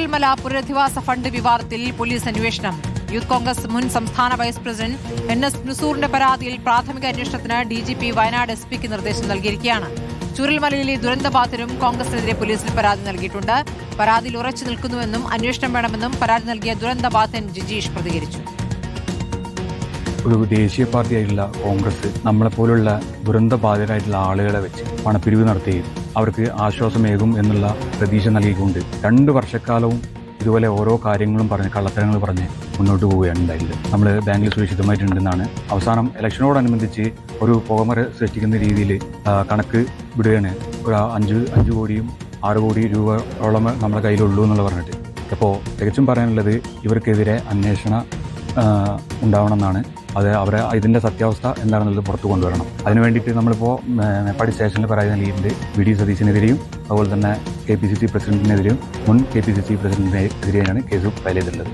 ചൂരൽമല പുനരധിവാസ ഫണ്ട് വിവാദത്തിൽ പോലീസ് അന്വേഷണം. യൂത്ത് കോൺഗ്രസ് മുൻ സംസ്ഥാന വൈസ് പ്രസിഡന്റ് NS നുസൂറിന്റെ പരാതിയിൽ പ്രാഥമിക അന്വേഷണത്തിന് DGP വയനാട് SP-ക്ക് നിർദ്ദേശം നൽകിയിരിക്കുകയാണ്. ചൂരൽമലയിലെ ദുരന്തബാധിതരും കോൺഗ്രസിനെതിരെ പോലീസിൽ പരാതി നൽകിയിട്ടുണ്ട്. പരാതിയിൽ ഉറച്ചു നിൽക്കുന്നുവെന്നും അന്വേഷണം വേണമെന്നും പരാതി നൽകിയ ദുരന്തബാധിതൻ ജിജീഷ് പ്രതികരിച്ചു. ഒരു ദേശീയ പാർട്ടിയായിട്ടുള്ള കോൺഗ്രസ് നമ്മളെപ്പോലുള്ള ദുരന്തബാധിതരായിട്ടുള്ള ആളുകളെ വെച്ച് പണപ്പിരിവ് നടത്തുകയും അവർക്ക് ആശ്വാസമേകും എന്നുള്ള പ്രതീക്ഷ നൽകിക്കൊണ്ട് 2 വർഷക്കാലവും ഇതുപോലെ ഓരോ കാര്യങ്ങളും പറഞ്ഞ് കള്ളത്തരങ്ങൾ പറഞ്ഞ് മുന്നോട്ട് പോവുകയാണ് ഉണ്ടായത്. നമ്മൾ ബാങ്കിൽ സുരക്ഷിതമായിട്ടുണ്ടെന്നാണ്. അവസാനം ഇലക്ഷനോടനുബന്ധിച്ച് ഒരു പുകമറ സൃഷ്ടിക്കുന്ന രീതിയിൽ കണക്ക് വിടുകയാണ്. ഒരു 5 കോടിയും 6 കോടി രൂപയോളം നമ്മുടെ കയ്യിലുള്ളൂ എന്നുള്ള പറഞ്ഞിട്ട്. അപ്പോൾ തികച്ചും പറയാനുള്ളത് ഇവർക്കെതിരെ അന്വേഷണം ഉണ്ടാവണമെന്നാണ്. അത് അവരെ ഇതിൻ്റെ സത്യാവസ്ഥ എന്താണെന്നുള്ളത് പുറത്തു കൊണ്ടുവരണം. അതിനു വേണ്ടിയിട്ട് നമ്മളിപ്പോൾ മേപ്പാടി സ്റ്റേഷനിൽ പരാതി നൽകിയിട്ടുണ്ട്. VD സതീശനെതിരെയും അതുപോലെ തന്നെ KPCC പ്രസിഡന്റിനെതിരെയും മുൻ KPCC പ്രസിഡന്റിനെതിരെയാണ് കേസ് ഫയൽ ചെയ്തിട്ടുള്ളത്.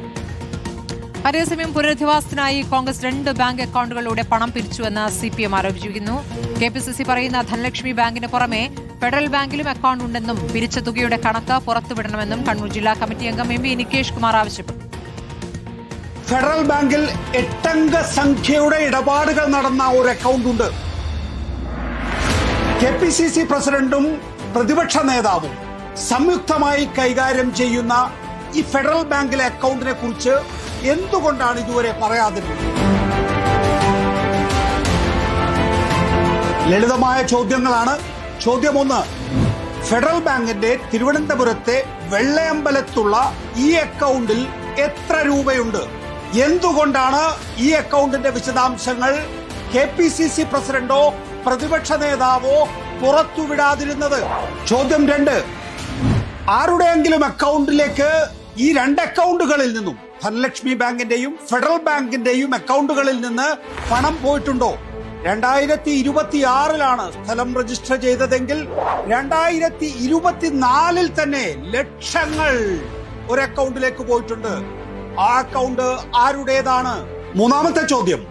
അതേസമയം പുനരധിവാസത്തിനായി കോൺഗ്രസ് 2 ബാങ്ക് അക്കൗണ്ടുകളിലൂടെ പണം പിരിച്ചുവെന്ന് CPM ആരോപിച്ചിരിക്കുന്നു. KPCC പറയുന്ന ധനലക്ഷ്മി ബാങ്കിന് പുറമെ ഫെഡറൽ ബാങ്കിലും അക്കൗണ്ട് ഉണ്ടെന്നും പിരിച്ച തുകയുടെ കണക്ക് പുറത്തുവിടണമെന്നും കണ്ണൂർ ജില്ലാ കമ്മിറ്റി അംഗം MP നികേഷ് കുമാർ ആവശ്യപ്പെട്ടു. ഫെഡറൽ ബാങ്കിൽ 8 അംഗ സംഖ്യയുടെ ഇടപാടുകൾ നടന്ന ഒരു അക്കൗണ്ട് ഉണ്ട്. KPCC പ്രസിഡന്റും പ്രതിപക്ഷ നേതാവും സംയുക്തമായി കൈകാര്യം ചെയ്യുന്ന ഈ ഫെഡറൽ ബാങ്കിലെ അക്കൗണ്ടിനെ കുറിച്ച് എന്തുകൊണ്ടാണ് ഇതുവരെ പറയാതിരുന്നത്? ലളിതമായ ചോദ്യങ്ങളാണ്. ചോദ്യം 1, ഫെഡറൽ ബാങ്കിന്റെ തിരുവനന്തപുരത്തെ വെള്ളയമ്പലത്തുള്ള ഈ അക്കൗണ്ടിൽ എത്ര രൂപയുണ്ട്? എന്തുകൊണ്ടാണ് ഈ അക്കൗണ്ടിന്റെ വിശദാംശങ്ങൾ KPCC പ്രസിഡന്റോ പ്രതിപക്ഷ നേതാവോ പുറത്തുവിടാതിരുന്നത്? ചോദ്യം 2, ആരുടെയെങ്കിലും അക്കൗണ്ടിലേക്ക് ഈ 2 അക്കൗണ്ടുകളിൽ നിന്നും ധനലക്ഷ്മി ബാങ്കിന്റെയും ഫെഡറൽ ബാങ്കിന്റെയും അക്കൗണ്ടുകളിൽ നിന്ന് പണം പോയിട്ടുണ്ടോ? 2026 സ്ഥലം രജിസ്റ്റർ ചെയ്തതെങ്കിൽ 2024 തന്നെ ലക്ഷങ്ങൾ ഒരു അക്കൗണ്ടിലേക്ക് പോയിട്ടുണ്ട്. ആ അക്കൗണ്ട് ആരുടേതാണ്? മൂന്നാമത്തെ ചോദ്യം,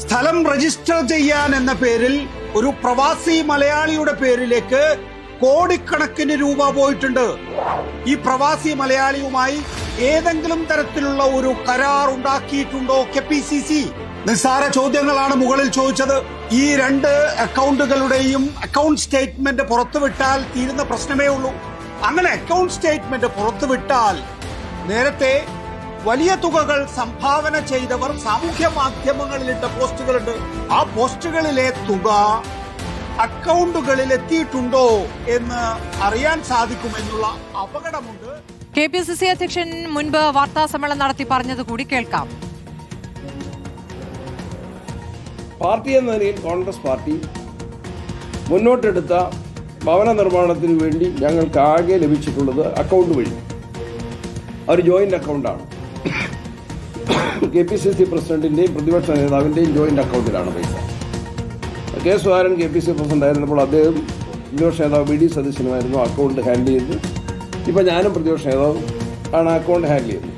സ്ഥലം രജിസ്റ്റർ ചെയ്യാൻ എന്ന പേരിൽ ഒരു പ്രവാസി മലയാളിയുടെ പേരിലേക്ക് കോടിക്കണക്കിന് രൂപ പോയിട്ടുണ്ട്. ഈ പ്രവാസി മലയാളിയുമായി ഏതെങ്കിലും തരത്തിലുള്ള ഒരു കരാർ ഉണ്ടാക്കിയിട്ടുണ്ടോ KPCC? നിസ്സാര ചോദ്യങ്ങളാണ് മുകളിൽ ചോദിച്ചത്. ഈ 2 അക്കൗണ്ടുകളുടെയും അക്കൗണ്ട് സ്റ്റേറ്റ്മെന്റ് പുറത്തുവിട്ടാൽ തീരുന്ന പ്രശ്നമേ ഉള്ളൂ. അങ്ങനെ അക്കൗണ്ട് സ്റ്റേറ്റ്മെന്റ് പുറത്തുവിട്ടാൽ നേരത്തെ വലിയ തുകകൾ സംഭാവന ചെയ്തവർ സാമൂഹ്യ മാധ്യമങ്ങളിലിട്ട പോസ്റ്റുകളുണ്ട്. ആ പോസ്റ്റുകളിലെ തുക അക്കൗണ്ടുകളിൽ എത്തിയിട്ടുണ്ടോ എന്ന് അറിയാൻ സാധിക്കുമെന്നുള്ള അപകടമുണ്ട്. KPCC അധ്യക്ഷൻ മുൻപ് വാർത്താ സമ്മേളനം നടത്തി പറഞ്ഞത് കൂടി കേൾക്കാം. പാർട്ടി എന്ന നിലയിൽ കോൺഗ്രസ് പാർട്ടി മുന്നോട്ടെടുത്ത ഭവന നിർമ്മാണത്തിന് വേണ്ടി ഞങ്ങൾക്ക് ആകെ ലഭിച്ചിട്ടുള്ളത് അക്കൗണ്ട് വഴി ഒരു ജോയിന്റ് അക്കൗണ്ടാണ്. KPCC പ്രസിഡന്റിന്റെയും പ്രതിപക്ഷ നേതാവിന്റെയും ജോയിന്റ് അക്കൗണ്ടിലാണ് പൈസ. K. സുധാകരൻ KPCC പ്രസിഡന്റ് ആയിരുന്നപ്പോൾ അദ്ദേഹം പ്രതിപക്ഷ നേതാവ് VD സതീശനുമായിരുന്നു അക്കൗണ്ട് ഹാൻഡിൽ ചെയ്തത്. ഇപ്പം ഞാനും പ്രതിപക്ഷ നേതാവും ആണ് അക്കൗണ്ട് ഹാൻഡിൽ ചെയ്യുന്നത്.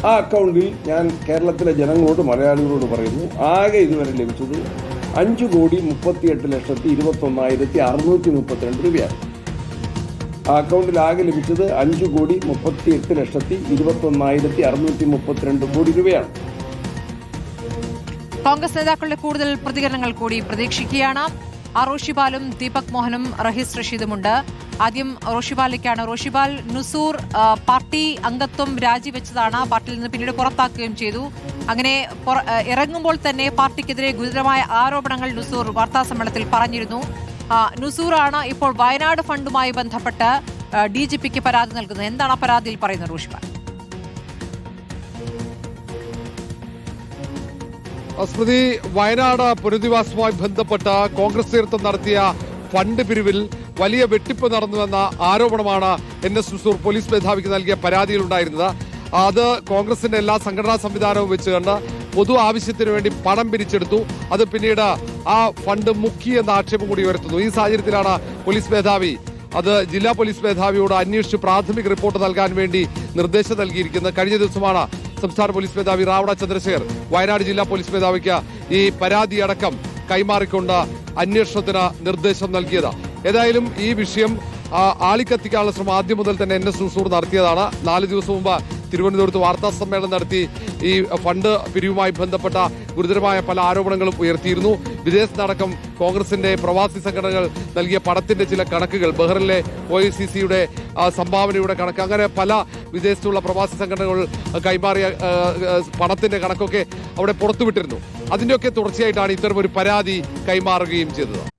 ആ അക്കൗണ്ടിൽ ഞാൻ കേരളത്തിലെ ജനങ്ങളോട് മലയാളികളോട് പറയുന്നു, ആകെ ഇതുവരെ ലഭിച്ചത് 5,38,21,632 രൂപയാണ്. ആ അക്കൗണ്ടിൽ ആകെ ലഭിച്ചത് 5,38,21,632 കോടി രൂപയാണ്. കോൺഗ്രസ് നേതാക്കളുടെ കൂടുതൽ പ്രതികരണങ്ങൾ കൂടി പ്രതീക്ഷിക്കുകയാണ്. റോഷിപാലും ദീപക് മോഹനും റഹീസ് റഷീദുമുണ്ട്. ആദ്യം റോഷിപാലിലേക്കാണ്. റോഷിപാൽ, നുസൂർ പാർട്ടി അംഗത്വം രാജിവെച്ചതാണ്, പാർട്ടിയിൽ നിന്ന് പിന്നീട് പുറത്താക്കുകയും ചെയ്തു. അങ്ങനെ ഇറങ്ങുമ്പോൾ തന്നെ പാർട്ടിക്കെതിരെ ഗുരുതരമായ ആരോപണങ്ങൾ നുസൂർ വാർത്താസമ്മേളനത്തിൽ പറഞ്ഞിരുന്നു. നുസൂറാണ് ഇപ്പോൾ വയനാട് ഫണ്ടുമായി ബന്ധപ്പെട്ട് DGPക്ക് പരാതി നൽകുന്നത്. എന്താണ് പരാതിയിൽ പറയുന്നത് റോഷിപാൽ? സ്മൃതി, വയനാട് പുനരധിവാസവുമായി ബന്ധപ്പെട്ട് കോൺഗ്രസ് നേതൃത്വം നടത്തിയ ഫണ്ട് പിരിവിൽ വലിയ വെട്ടിപ്പ് നടന്നുവെന്ന ആരോപണമാണ് NS നുസൂർ പോലീസ് മേധാവിക്ക് നൽകിയ പരാതിയിലുണ്ടായിരുന്നത്. അത് കോൺഗ്രസിന്റെ എല്ലാ സംഘടനാ സംവിധാനവും വെച്ചുകൊണ്ട് പൊതു ആവശ്യത്തിന് വേണ്ടി പണം പിരിച്ചെടുത്തു. അത് പിന്നീട് ആ ഫണ്ട് മുക്കിയെന്ന ആക്ഷേപം കൂടി ഉയർത്തുന്നു. ഈ സാഹചര്യത്തിലാണ് പോലീസ് മേധാവി അത് ജില്ലാ പോലീസ് മേധാവിയോട് അന്വേഷിച്ച് പ്രാഥമിക റിപ്പോർട്ട് നൽകാൻ വേണ്ടി നിർദ്ദേശം നൽകിയിരിക്കുന്നത്. കഴിഞ്ഞ ദിവസമാണ് സംസ്ഥാന പോലീസ് മേധാവി റാവണ ചന്ദ്രശേഖർ വയനാട് ജില്ലാ പോലീസ് മേധാവിക്ക് ഈ പരാതി അടക്കം കൈമാറിക്കൊണ്ട് അന്വേഷണത്തിന് നിർദ്ദേശം നൽകിയത്. ഏതായാലും ഈ വിഷയം ആളിക്കത്തിക്കാനുള്ള ശ്രമം ആദ്യം മുതൽ തന്നെ NS ഹുസൂർ നടത്തിയതാണ്. 4 ദിവസം മുമ്പ് തിരുവനന്തപുരത്ത് വാർത്താ സമ്മേളനം നടത്തി ഈ ഫണ്ട് പിരിവുമായി ബന്ധപ്പെട്ട ഗുരുതരമായ പല ആരോപണങ്ങളും ഉയർത്തിയിരുന്നു. വിദേശത്തടക്കം കോൺഗ്രസിന്റെ പ്രവാസി സംഘടനകൾ നൽകിയ പണത്തിന്റെ ചില കണക്കുകൾ, ബഹ്റിനിലെ OICCയുടെ സംഭാവനയുടെ കണക്ക്, അങ്ങനെ പല വിദേശത്തുള്ള പ്രവാസി സംഘടനകൾ കൈമാറിയ പണത്തിന്റെ കണക്കൊക്കെ അവിടെ പുറത്തുവിട്ടിരുന്നു. അതിന്റെയൊക്കെ തുടർച്ചയായിട്ടാണ് ഇത്തരം ഒരു പരാതി കൈമാറുകയും ചെയ്തത്.